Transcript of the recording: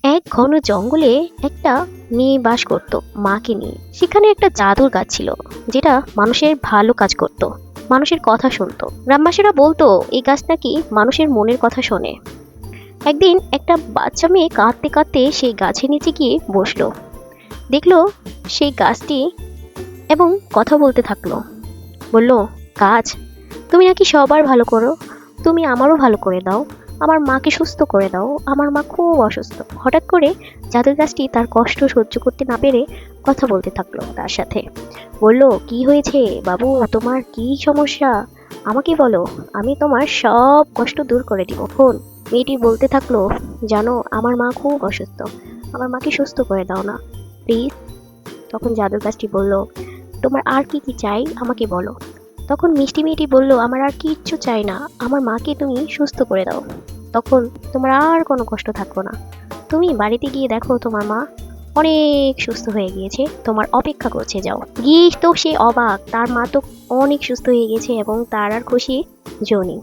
এক ঘন জঙ্গলে একটা মেয়ে বাস করত মাকে নিয়ে। সেখানে একটা জাদুর গাছ ছিল, যেটা মানুষের ভালো কাজ করত, মানুষের কথা শুনতো। গ্রামবাসীরা বলতো এই গাছ নাকি মানুষের মনের কথা শোনে। একদিন একটা বাচ্চা মেয়ে কাঁদতে কাঁদতে সেই গাছের নিচে গিয়ে বসলো। দেখলো সেই গাছটি এবং কথা বলতে থাকলো। বলল, গাছ, তুমি নাকি সবার ভালো করো, তুমি আমারও ভালো করে দাও, আমার মাকে সুস্থ করে দাও, আমার মা খুব অসুস্থ। হঠাৎ করে জাদুর গাছটি তার কষ্ট সহ্য করতে না পেরে কথা বলতে থাকলো তার সাথে। বলল, কি হয়েছে বাবু, তোমার কি সমস্যা, আমাকে বলো, আমি তোমার সব কষ্ট দূর করে দিব। ফোন মেয়েটি বলতে থাকলো, জানো আমার মা খুব অসুস্থ, আমার মাকে সুস্থ করে দাও না প্লিজ। তখন জাদুর গাছটি বলল, তোমার আর কি কি চাই আমাকে বলো। তখন মিষ্টি মেয়েটি বলল, আমার আর কিচ্ছু চাই না, আমার মাকে তুমি সুস্থ করে দাও, তখন তোমার আর কোনো কষ্ট থাকবো না। তুমি বাড়িতে গিয়ে দেখো তোমার মা অনেক সুস্থ হয়ে গিয়েছে, তোমার অপেক্ষা করছে, যাও। গিয়ে তো সে অবাক, তার মা তো অনেক সুস্থ হয়ে গেছে এবং তার আর খুশি জনি।